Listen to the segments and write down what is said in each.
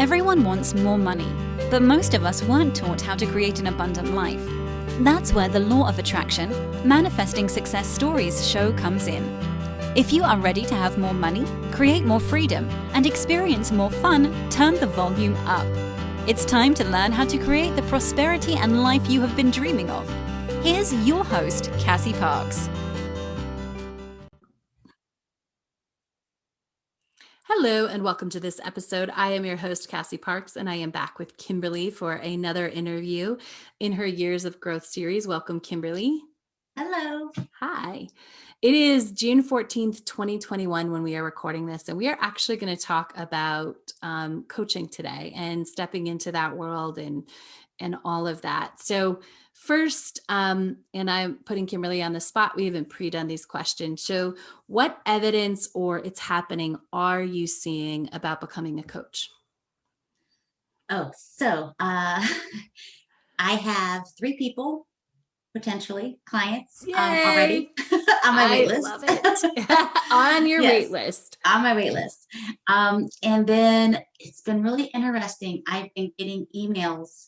Everyone wants more money, but most of us weren't taught how to create an abundant life. That's where the law of attraction, manifesting success stories show comes in. If you are ready to have more money, create more freedom, and experience more fun, turn the volume up. It's time to learn how to create the prosperity and life you have been dreaming of. Here's your host, Cassie Parks. Hello and welcome to this episode. I am your host, Cassie Parks, and I am back with Kimberly for another interview in her Years of Growth series. Welcome, Kimberly. Hello. Hi. It is June 14th, 2021 when we are recording this, and we are actually going to talk about coaching today and stepping into that world and all of that. So first, and I'm putting Kimberly on the spot, we haven't pre-done these questions. So what evidence or it's happening are you seeing about becoming a coach? I have 3 people, potentially clients, already on my wait list. Love it. On your Yes, wait list. on my wait list. And then it's been really interesting. I've been getting emails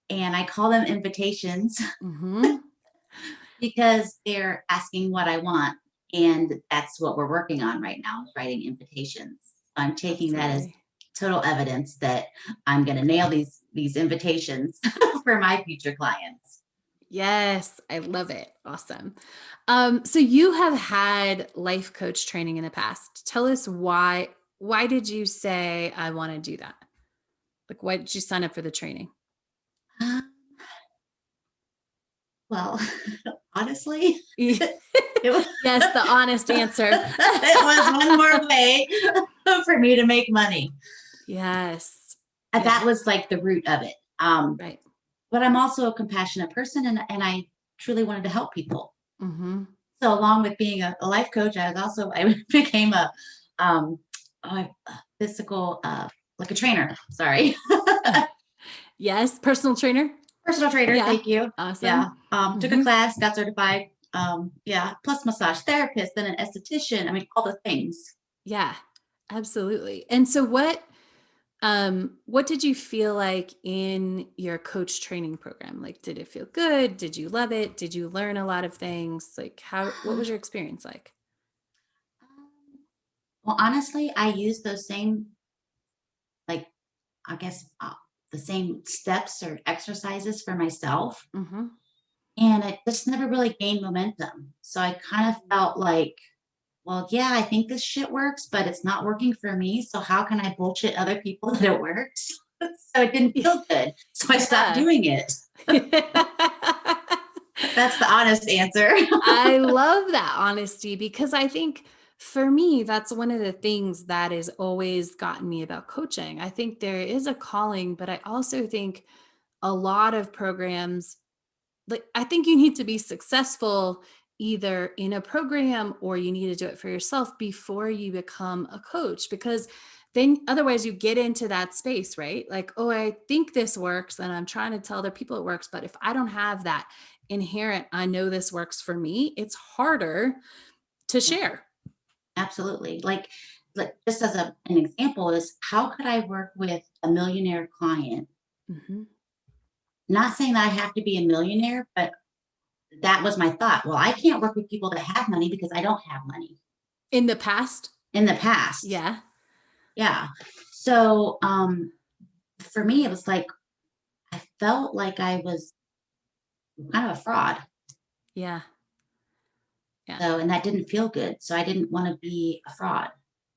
and I call them invitations because they're asking what I want. And that's what we're working on right now, is writing invitations. I'm taking that as total evidence that I'm going to nail these invitations for my future clients. Yes, I love it. Awesome. So you have had life coach training in the past. Tell us why did you say, I want to do that? Like, why did you sign up for the training? Well, honestly, Yes, the honest answer. It was one more way for me to make money. Yes. That was like the root of it. Right. But I'm also a compassionate person and I truly wanted to help people. Mm-hmm. So along with being a life coach, I became a physical, like a trainer. Sorry. Yes. Personal trainer. Personal trainer. Yeah. Thank you. Awesome. Yeah. Took a class, got certified. Plus massage therapist, then an esthetician. I mean, all the things. Yeah, absolutely. And so what did you feel like in your coach training program? Like, did it feel good? Did you love it? Did you learn a lot of things? Like, what was your experience like? Well, honestly, I used those same, like, I guess, the same steps or exercises for myself. Mm-hmm. And it just never really gained momentum. So I kind of felt like, well, yeah, I think this shit works, but it's not working for me. So how can I bullshit other people that it works? So it didn't feel good. So I stopped doing it. That's the honest answer. I love that honesty because I think for me, that's one of the things that has always gotten me about coaching. I think there is a calling, but I also think a lot of programs, like, I think you need to be successful either in a program or you need to do it for yourself before you become a coach, because then otherwise you get into that space, right? Like, oh, I think this works and I'm trying to tell other people it works. But if I don't have that inherent, I know this works for me, it's harder to share. Absolutely. Like just as an example is, how could I work with a millionaire client? Mm-hmm. Not saying that I have to be a millionaire, but that was my thought. Well, I can't work with people that have money because I don't have money. In the past? Yeah. Yeah. So for me, it was like, I felt like I was kind of a fraud. Yeah. So, and that didn't feel good. So I didn't want to be a fraud.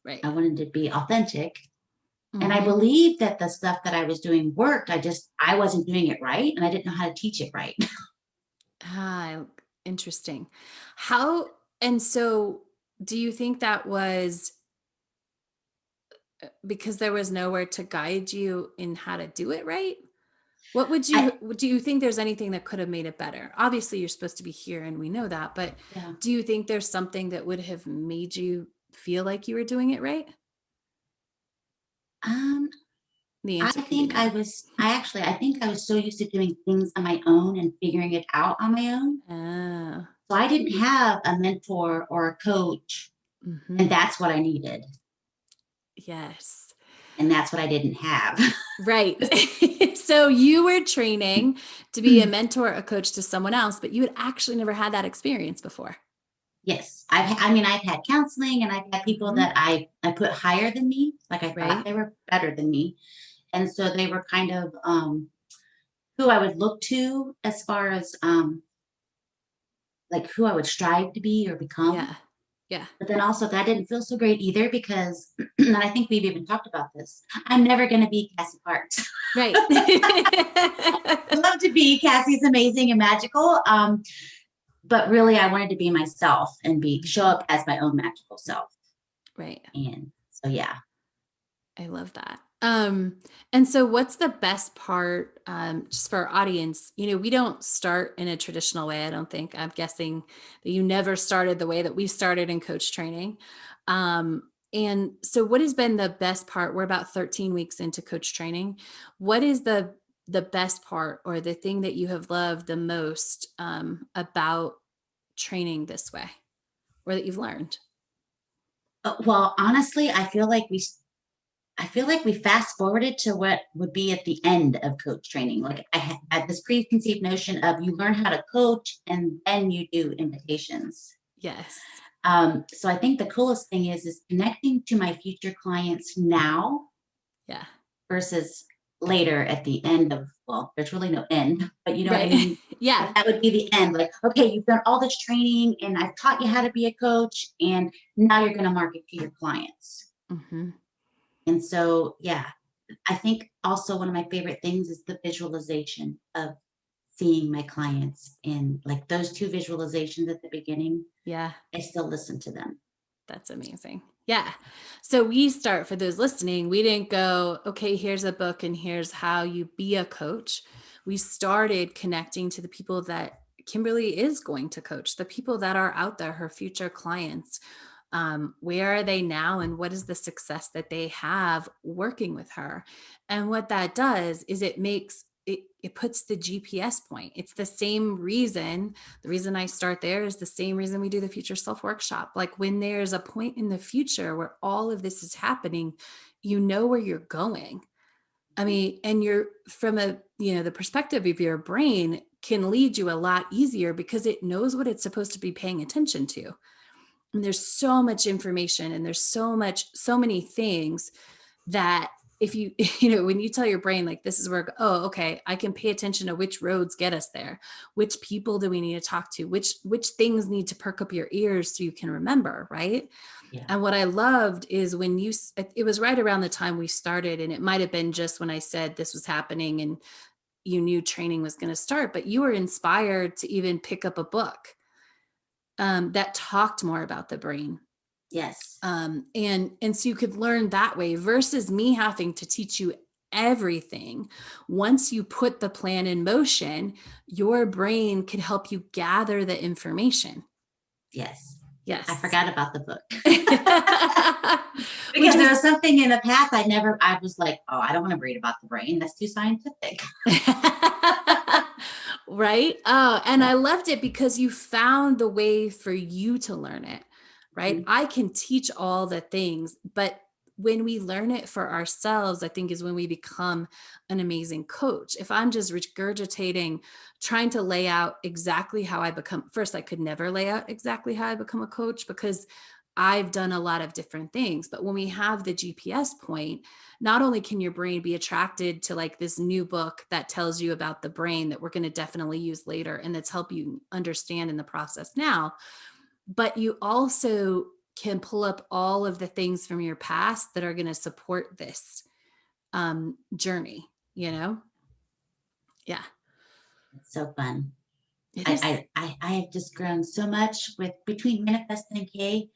Right. I wanted to be authentic. Mm-hmm. And I believed that the stuff that I was doing worked. I wasn't doing it right. And I didn't know how to teach it right. Interesting. And so do you think that was because there was nowhere to guide you in how to do it right? What would do you think there's anything that could have made it better? Obviously you're supposed to be here and we know that, but do you think there's something that would have made you feel like you were doing it right? The answer I think no. I think I was so used to doing things on my own and figuring it out on my own. So I didn't have a mentor or a coach, and that's what I needed. Yes. And that's what I didn't have. Right. So you were training to be a mentor, a coach to someone else, but you had actually never had that experience before. Yes. I mean, I've had counseling and I've had people Mhm. that I put higher than me. Like I thought Right. they were better than me. And so they were kind of who I would look to as far as like who I would strive to be or become. Yeah. Yeah. But then also that didn't feel so great either because, and I think we've even talked about this. I'm never going to be Cassie Parks. Right. I love to be Cassie's amazing and magical. But really, I wanted to be myself and be show Mhm. up as my own magical self. Right. And so, yeah. I love that. And so what's the best part, just for our audience? We don't start in a traditional way. I don't think. I'm guessing that you never started the way that we started in coach training. And so what has been the best part? We're about 13 weeks into coach training. What is the best part or the thing that you have loved the most, about training this way or that you've learned? Well, honestly, I feel like we fast forwarded to what would be at the end of coach training. Like had this preconceived notion of you learn how to coach and then you do invitations. Yes. So I think the coolest thing is connecting to my future clients now Yeah. versus later at the end of, well, there's really no end, but you know what I Right. mean? Yeah. Like that would be the end. Like, okay, you've done all this training and I've taught you how to be a coach, and now you're going to market to your clients. Hmm. And so, yeah, I think also one of my favorite things is the visualization of seeing my clients, and like those two visualizations at the beginning, Yeah. I still listen to them. That's amazing. Yeah. So we start, for those listening, we didn't go, okay, here's a book and here's how you be a coach. We started connecting to the people that Kimberly is going to coach, the people that are out there, her future clients. Where are they now and what is the success that they have working with her? And what that does is it puts the GPS point. It's the same reason. The reason I start there is the same reason we do the Future Self Workshop. Like when there's a point in the future where all of this is happening, you know where you're going. I mean, and you're from the perspective of your brain can lead you a lot easier because it knows what it's supposed to be paying attention to. And there's so much information and there's so many things that if you when you tell your brain like this is where, oh, okay, I can pay attention to which roads get us there, which people do we need to talk to, which things need to perk up your ears so you can remember, right? Yeah. And what I loved is when it was right around the time we started, and it might have been just when I said this was happening and you knew training was going to start, but you were inspired to even pick up a book, that talked more about the brain, Yes. and so you could learn that way versus me having to teach you everything. Once you put the plan in motion, your brain can help you gather the information. Yes. I Yes. forgot about the book. Which Because there was is something in the past I was like, oh, I don't want to read about the brain. That's too scientific. right. Oh, and Yeah. I loved it because you found the way for you to learn it, right? Mhm. I can teach all the things, but when we learn it for ourselves, I think is when we become an amazing coach. If I'm just regurgitating, trying to lay out exactly how I become, first, I could never lay out exactly how I become a coach because I've done a lot of different things. But when we have the GPS point, not only can your brain be attracted to like this new book that tells you about the brain that we're going to definitely use later and that's help you understand in the process now, but you also can pull up all of the things from your past that are going to support this, journey, you know? Yeah, It's so fun. it is. I have just grown so much with between Manifest NK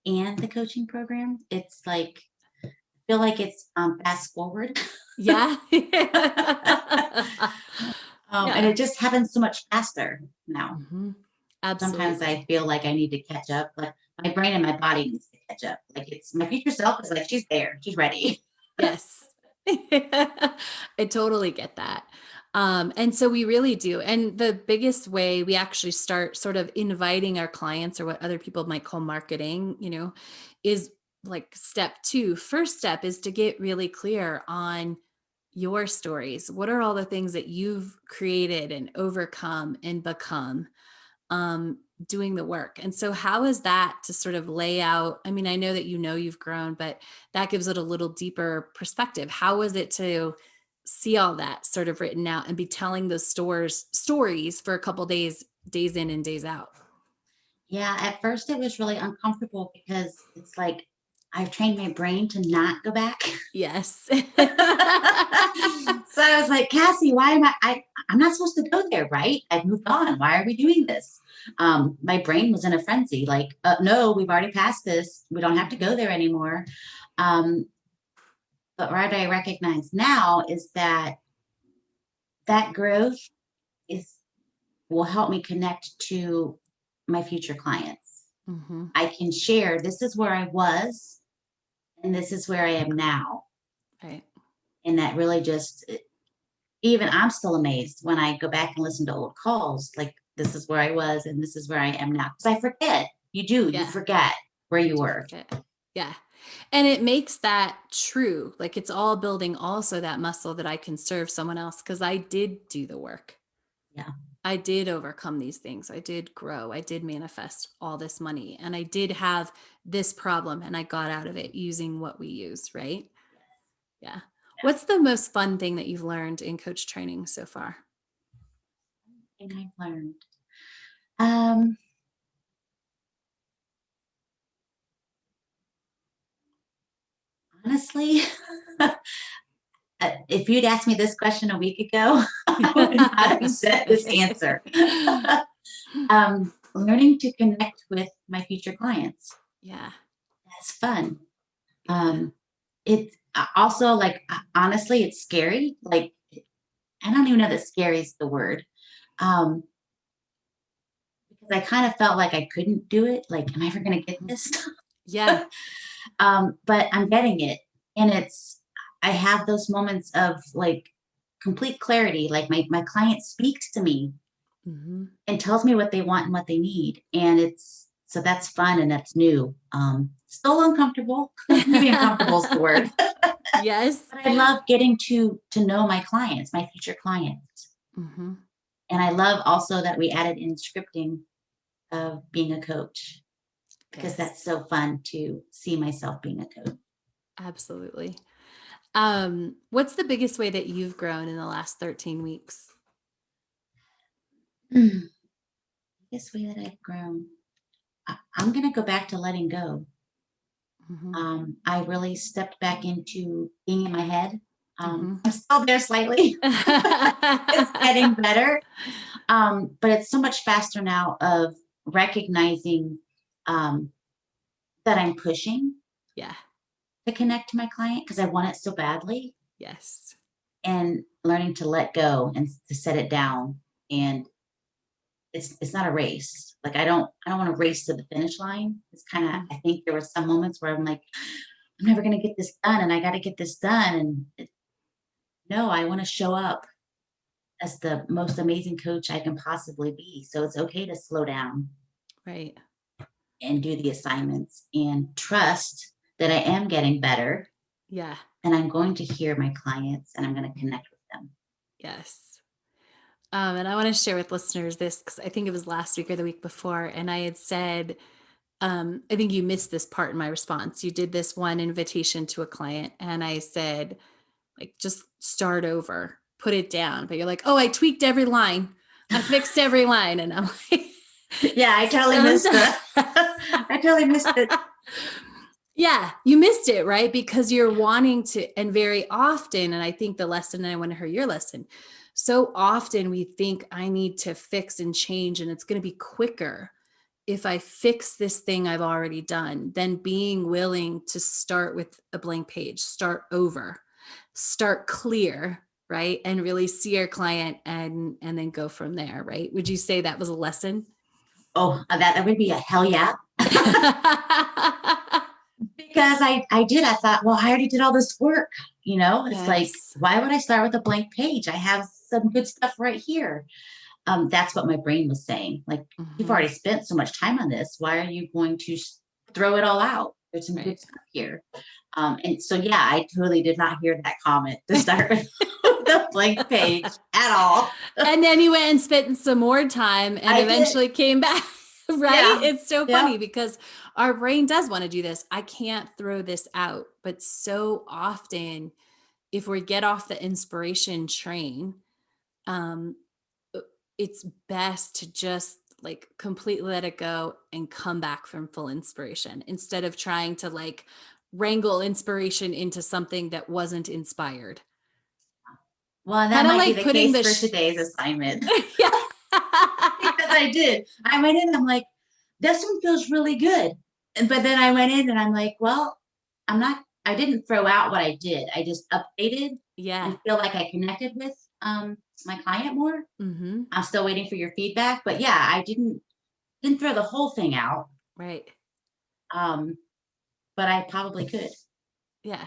and the coaching program. It's like I feel like it's fast forward. Yeah. And Yeah. it just happens so much faster now. Hmm. Sometimes Absolutely. I feel like I need to catch up. Like my brain and my body needs to catch up. Like it's my future self is like she's there, she's ready. Yes. I totally get that. And so we really do. And the biggest way we actually start sort of inviting our clients, or what other people might call marketing, is like step two. First step is to get really clear on your stories. What are all the things that you've created and overcome and become doing the work? And so, how is that to sort of lay out? I mean, I know that you've grown, but that gives it a little deeper perspective. How is it to see all that sort of written out and be telling those stories for a couple days in and days out? Yeah, at first it was really uncomfortable because it's like I've trained my brain to not go back. Yes. So I was like, Cassie, why am I'm not supposed to go there, right? I've moved on. Why are we doing this? My brain was in a frenzy, like, no, we've already passed this. We don't have to go there anymore. Um, but what I recognize now is that that growth is will help me connect to my future clients. Hmm. I can share this is where I was and this is where I am now. Right. And that really just, even I'm still amazed when I go back and listen to old calls, like this is where I was and this is where I am now. Because I forget. You Yeah. forget where You you do were. forget. Yeah. And it makes that true. Like it's all building also that muscle that I can serve someone else because I did do the work. Yeah. I did overcome these things. I did grow. I did manifest all this money and I did have this problem and I got out of it using what we use, right? Yeah. What's the most fun thing that you've learned in coach training so far? And I've learned. Um, honestly, if you'd asked me this question a week ago, I would not have said this answer. Learning to connect with my future clients. Yeah. That's fun. Yeah. It's also like, honestly, it's scary. Like, I don't even know that scary is the word. Um, because I kind of felt like I couldn't do it. Like, am I ever going to get this? Yeah. But I'm getting it. And I have those moments of like complete clarity. Like my client speaks to me Hmm. and tells me what they want and what they need. And so that's fun and that's new. Still uncomfortable. Maybe uncomfortable is the word. Yes. But I love getting to know my clients, my future clients. Hmm. And I love also that we added in scripting of being a coach because that's Yes. so fun to see myself being a coach. Absolutely. What's the biggest way that you've grown in the last 13 weeks? Biggest way that I've grown. I'm going to go back to letting go. Hmm. I really stepped back into being in my head. Hmm. I'm still there slightly. It's getting better. But it's so much faster now of recognizing um, that I'm pushing Yeah. to connect to my client because I want it so badly Yes. and learning to let go and to set it down. And it's not a race. Like I don't want to race to the finish line. It's kind of, Mhm. I think there were some moments where I'm like, I'm never going to get this done and I got to get this done. And no, I want to show up as the most amazing coach I can possibly be. So it's okay to slow down Right. and do the assignments and trust that I am getting better Yeah. and I'm going to hear my clients and I'm going to connect with them. Yes. And I want to share with listeners this because I think it was last week or the week before. And I had said, I think you missed this part in my response. You did this one invitation to a client, and I said, like, just start over, put it down. But you're like, oh, I tweaked every line, I fixed every line. And I'm like, Yeah, I totally missed sometimes. the I totally missed it. Yeah, you missed it, right? Because you're wanting to, and very often, and I think the lesson, and I want to hear your lesson. So often we think I need to fix and change, and it's going to be quicker if I fix this thing I've already done than being willing to start with a blank page, start over, start clear, right? And really see our client and then go from there, right? Would you say that was a lesson? Oh, that would be a hell yeah. Because I did. I thought, well, I already did all this work. It's like, Yes. why would I start with a blank page? I have some good stuff right here. That's what my brain was saying. Like, you've Hmm. already spent so much time on this. Why are you going to throw it all out? There's some Right. good stuff here. And so, yeah, I totally did not hear that comment to start with the blank page at all. And then you went and spent some more time and I did. eventually came back, right? Yeah. It's so Yep. funny because our brain does want to do this. I can't throw this out. But so often, if we get off the inspiration train, um, it's best to just like completely let it go and come back from full inspiration instead of trying to like wrangle inspiration into something that wasn't inspired. Well, that Kind of might be like the putting case the for today's assignment. yeah. Because I did. I went in, I'm like, this one feels really good. But then I went in and I'm like, well, I didn't throw out what I did. I just updated Yeah. and feel like I connected with my client more. Mm-hmm. I'm still waiting for your feedback. But yeah, I didn't throw the whole thing out. Right. Um, but I probably could. Yeah.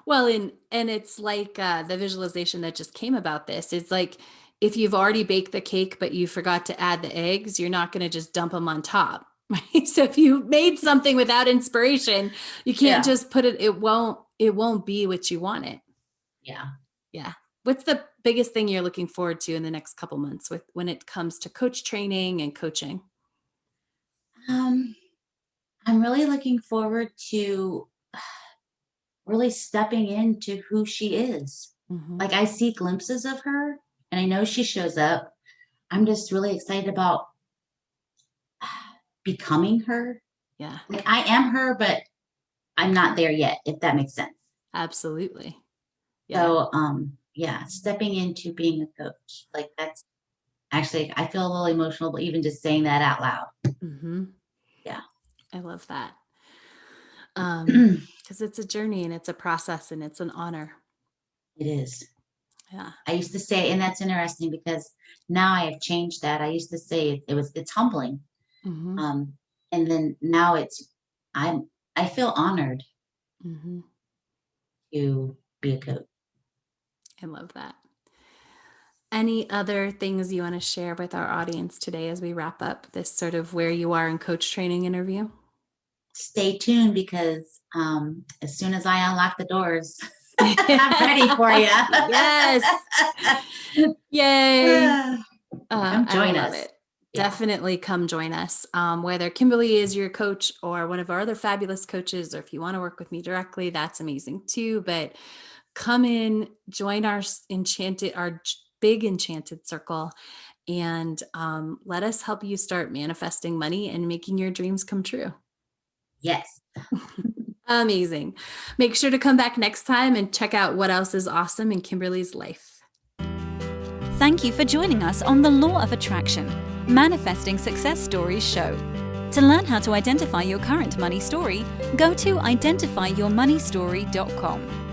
Well, and it's like the visualization that just came about this. It's like if you've already baked the cake, but you forgot to add the eggs, you're not going to just dump them on top. Right. So if you made something without inspiration, you can't Yeah. just put it, it won't be what you want it. Yeah. Yeah. What's the biggest thing you're looking forward to in the next couple months with when it comes to coach training and coaching? Um, I'm really looking forward to really stepping into who she is. Mm-hmm. Like I see glimpses of her and I know she shows up. I'm just really excited about becoming her. Yeah, Like I am her, but I'm not there yet, if that makes sense. absolutely. Yeah. So yeah, stepping into being a coach. Like that's actually I feel a little emotional even just saying that out loud. Mm-hmm. Yeah. I love that. It Because it's a journey and it's a process and it's an honor. is. Yeah. I used to say, and that's interesting because now I have changed that. I used to say it's humbling. Mm-hmm. Um, and then now I feel honored Mm-hmm. to be a coach. I love that. Any other things you want to share with our audience today as we wrap up this sort of where you are in coach training interview? Stay tuned because as soon as I unlock the doors, I'm ready for you. Yes. Yay. Come I join love us. it. Yeah. Definitely come join us. Whether Kimberly is your coach or one of our other fabulous coaches, or if you want to work with me directly, that's amazing too. But come in, join our big enchanted circle, and let us help you start manifesting money and making your dreams come true. Yes. Amazing. Make sure to come back next time and check out what else is awesome in Kimberly's life. Thank you for joining us on the Law of Attraction, Manifesting Success Stories show. To learn how to identify your current money story, go to identifyyourmoneystory.com.